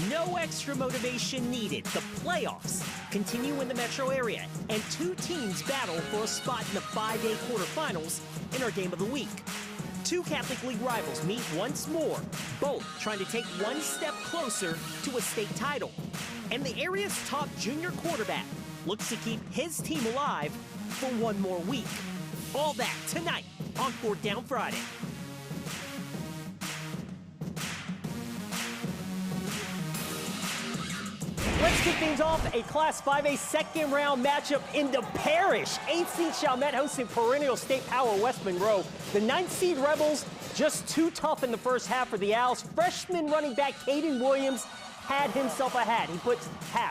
No extra motivation needed. The playoffs continue in the metro area, and two teams battle for a spot in the 5A quarterfinals in our game of the week. Two Catholic League rivals meet once more, both trying to take one step closer to a state title. And the area's top junior quarterback looks to keep his team alive for one more week. All that tonight on 4th Down Friday. Let's kick things off. A Class 5A second round matchup in the parish. 8th seed Chalmette hosting perennial state power West Monroe. The 9th seed Rebels just too tough in the first half for the Owls. Freshman running back Caden Williams had himself a hat.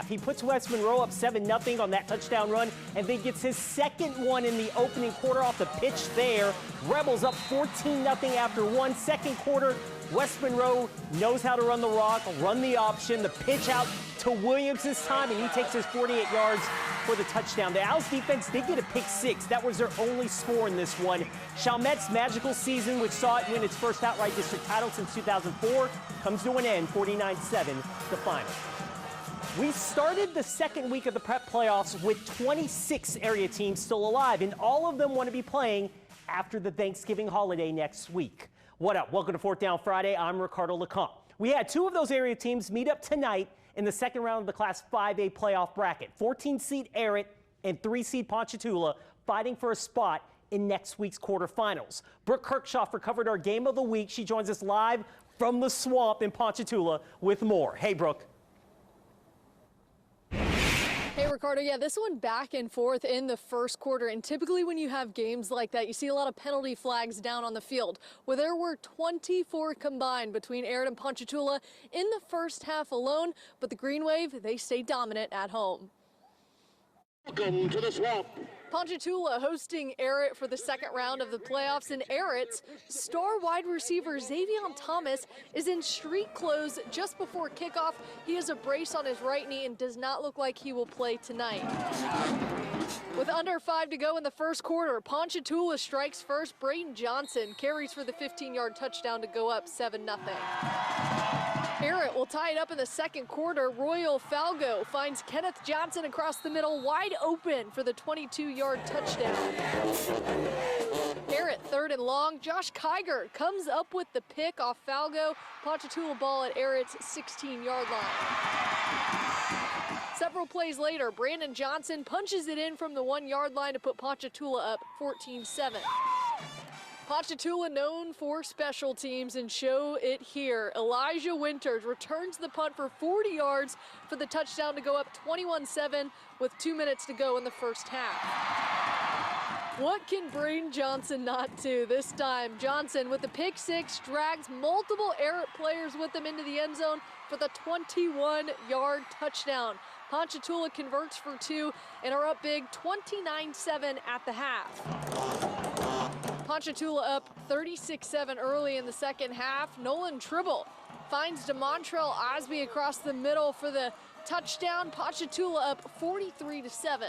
He puts West Monroe up 7-0 on that touchdown run, and then gets his second one in the opening quarter off the pitch there. Rebels up 14-0 after one. Second quarter, West Monroe knows how to run the rock, run the option, the pitch out to Williams this time, and he takes his 48 yards for the touchdown. The Owls defense did get a pick six. That was their only score in this one. Chalmette's magical season, which saw it win its first outright district title since 2004, comes to an end, 49-7, the final. We started the second week of the prep playoffs with 26 area teams still alive, and all of them want to be playing after the Thanksgiving holiday next week. What up? Welcome to 4th Down Friday. I'm Ricardo LeCompte. We had two of those area teams meet up tonight in the second round of the Class 5A playoff bracket. 14-seed Errett and 3-seed Ponchatoula fighting for a spot in next week's quarterfinals. Brooke Kirchhofer covered our game of the week. She joins us live from the swamp in Ponchatoula with more. Hey, Brooke. Hey, Ricardo, yeah, this one back and forth in the first quarter, and typically when you have games like that, you see a lot of penalty flags down on the field, where there were 24 combined between Errett and Ponchatoula in the first half alone, but the Green Wave, they stayed dominant at home. Welcome to the swamp. Ponchatoula hosting Errett for the second round of the playoffs, and Errett's star wide receiver Xavion Thomas is in street clothes just before kickoff. He has a brace on his right knee and does not look like he will play tonight. With under 5 to go in the first quarter, Ponchatoula strikes first. Braden Johnson carries for the 15-yard touchdown to go up 7-0. Errett will tie it up in the second quarter. Royal Falgo finds Kenneth Johnson across the middle, wide open for the 22-yard touchdown. Errett third and long. Josh Kiger comes up with the pick off Falgo. Ponchatoula ball at Errett's 16-yard line. Several plays later, Brandon Johnson punches it in from the 1-yard line to put Ponchatoula up 14-7. Ponchatoula known for special teams and show it here. Elijah Winters returns the punt for 40 yards for the touchdown to go up 21-7 with 2 minutes to go in the first half. What can Braden Johnson not do this time? Johnson with the pick six drags multiple Errett players with him into the end zone for the 21-yard touchdown. Ponchatoula converts for 2 and are up big 29-7 at the half. Ponchatoula up 36-7 early in the second half. Nolan Tribble finds DeMontrell Osby across the middle for the touchdown. Ponchatoula up 43-7.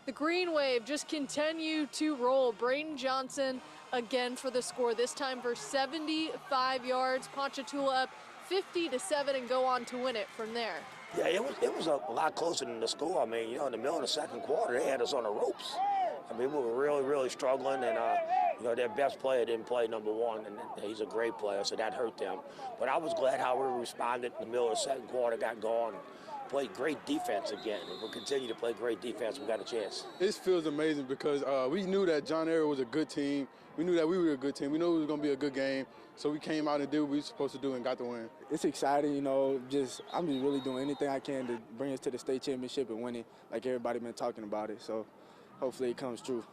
The Green Wave just continue to roll. Braden Johnson again for the score, this time for 75 yards. Ponchatoula up 50-7 and go on to win it from there. Yeah, it was a lot closer than the score. I mean, in the middle of the second quarter, they had us on the ropes. I mean, we were really, really struggling, and their best player didn't play number one, and he's a great player, so that hurt them. But I was glad how we responded in the middle of the second quarter, got going, played great defense again, and we'll continue to play great defense. We got a chance. This feels amazing because we knew that John Ehret was a good team. We knew that we were a good team. We knew it was going to be a good game. So we came out and did what we were supposed to do and got the win. It's exciting, I'm just really doing anything I can to bring us to the state championship and win it, like everybody been talking about it. So hopefully it comes true.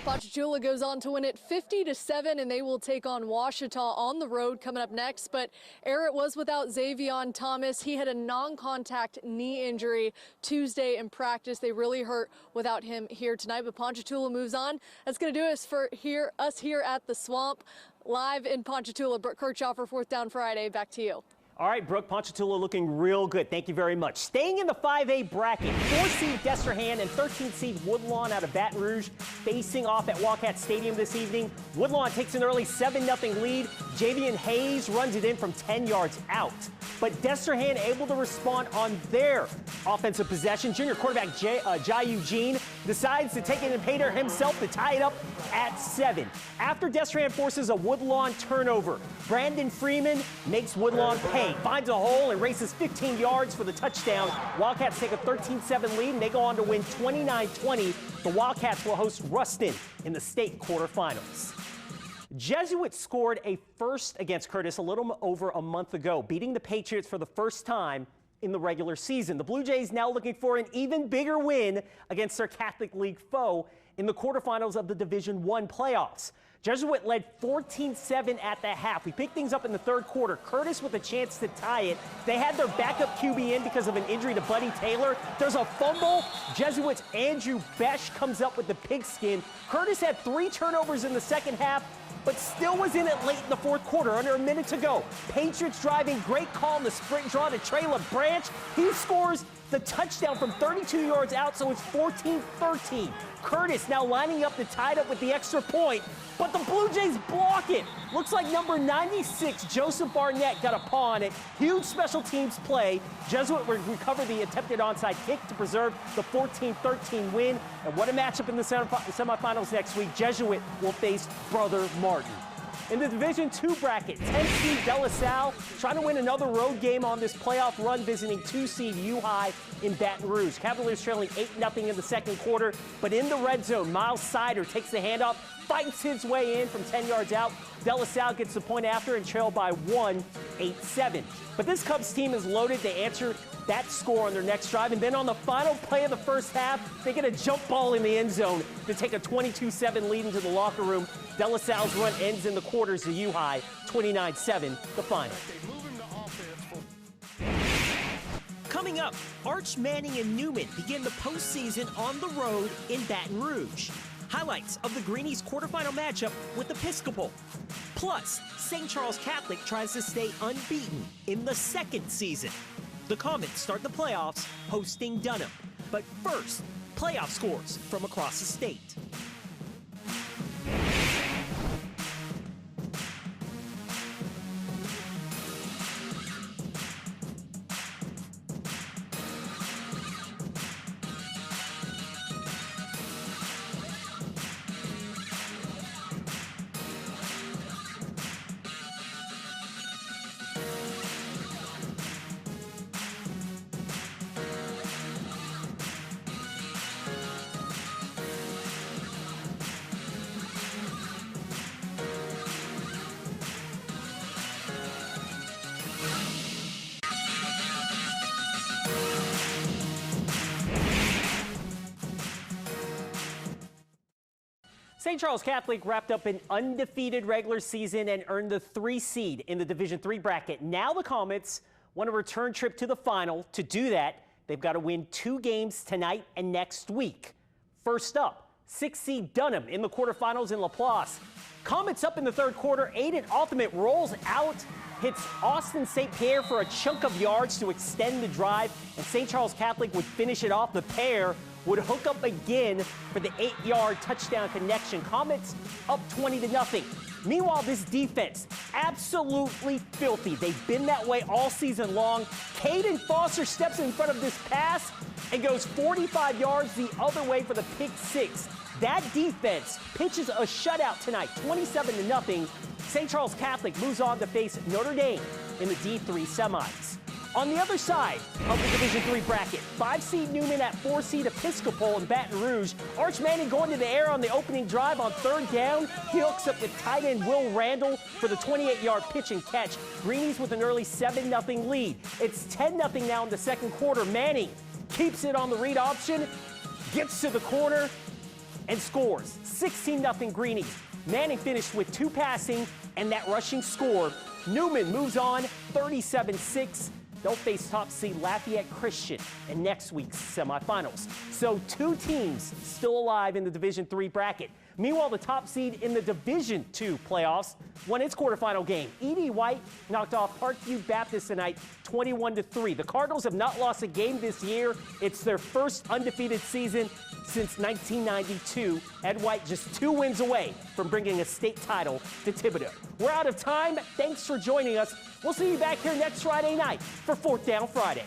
Ponchatoula goes on to win it 50-7, and they will take on Ouachita on the road coming up next. But Errett was without Xavion Thomas. He had a non-contact knee injury Tuesday in practice. They really hurt without him here tonight. But Ponchatoula moves on. That's going to do us for us here at the Swamp. Live in Ponchatoula, Brooke Kirchhofer, 4th Down Friday. Back to you. All right, Brooke, Ponchatoula looking real good. Thank you very much. Staying in the 5A bracket, 4-seed Destrehan and 13-seed Woodlawn out of Baton Rouge facing off at Wildcat Stadium this evening. Woodlawn takes an early 7-0 lead. Javian Hayes runs it in from 10 yards out. But Destrehan able to respond on their offensive possession. Junior quarterback Jai Eugene decides to take it and Pater himself to tie it up at 7. After Destrehan forces a Woodlawn turnover, Brandon Freeman makes Woodlawn pay, finds a hole and races 15 yards for the touchdown. Wildcats take a 13-7 lead and they go on to win 29-20. The Wildcats will host Ruston in the state quarterfinals. Jesuit scored a first against Curtis a little over a month ago, beating the Patriots for the first time in the regular season. The Blue Jays now looking for an even bigger win against their Catholic League foe in the quarterfinals of the Division I playoffs. Jesuit led 14-7 at the half. We picked things up in the third quarter. Curtis with a chance to tie it. They had their backup QB in because of an injury to Buddy Taylor. There's a fumble. Jesuit's Andrew Besh comes up with the pigskin. Curtis had 3 turnovers in the second half, but still was in it late in the fourth quarter, under a minute to go. Patriots driving, great call in the sprint draw to Trey LaBranch. He scores the touchdown from 32 yards out, so it's 14-13. Curtis now lining up to tie it up with the extra point, but the Blue Jays block it. Looks like number 96, Joseph Barnett, got a paw on it. Huge special teams play. Jesuit will recover the attempted onside kick to preserve the 14-13 win. And what a matchup in the semifinals next week. Jesuit will face Brother Martin. In the Division II bracket, 10-seed De La Salle trying to win another road game on this playoff run, visiting 2-seed U-High in Baton Rouge. Cavaliers trailing 8-0 in the second quarter, but in the red zone, Miles Sider takes the handoff, fights his way in from 10 yards out. De La Salle gets the point after and trailed by 1, 8-7. But this Cubs team is loaded. They answer that score on their next drive, and then on the final play of the first half, they get a jump ball in the end zone to take a 22-7 lead into the locker room. De La Salle's run ends in the quarters to U-High, 29-7, the final. Coming up, Arch Manning and Newman begin the postseason on the road in Baton Rouge. Highlights of the Greenies' quarterfinal matchup with Episcopal. Plus, St. Charles Catholic tries to stay unbeaten in the second season. The Comets start the playoffs hosting Dunham. But first, playoff scores from across the state. St. Charles Catholic wrapped up an undefeated regular season and earned the 3 seed in the Division III bracket. Now the Comets want a return trip to the final. To do that, they've got to win 2 games tonight and next week. First up, 6 seed Dunham in the quarterfinals in Laplace. Comets up in the third quarter. Aiden Ultimate rolls out, hits Austin St. Pierre for a chunk of yards to extend the drive, and St. Charles Catholic would finish it off. The pair would hook up again for the 8-yard touchdown connection. Comets up 20-0. Meanwhile, this defense, absolutely filthy. They've been that way all season long. Caden Foster steps in front of this pass and goes 45 yards the other way for the pick 6. That defense pitches a shutout tonight, 27-0. St. Charles Catholic moves on to face Notre Dame in the D3 semis. On the other side of the Division III bracket, 5-seed Newman at 4-seed Episcopal in Baton Rouge. Arch Manning going to the air on the opening drive on third down. He hooks up with tight end Will Randall for the 28-yard pitch and catch. Greenies with an early 7-0 lead. It's 10-0 now in the second quarter. Manning keeps it on the read option, gets to the corner, and scores. 16-0 Greenies. Manning finished with 2 passing and that rushing score. Newman moves on 37-6. They'll face top seed Lafayette Christian in next week's semifinals. So 2 teams still alive in the Division III bracket. Meanwhile, the top seed in the Division II playoffs won its quarterfinal game. E.D. White knocked off Parkview Baptist tonight 21-3. The Cardinals have not lost a game this year. It's their first undefeated season since 1992. Ed White just 2 wins away from bringing a state title to Thibodaux. We're out of time. Thanks for joining us. We'll see you back here next Friday night for 4th Down Friday.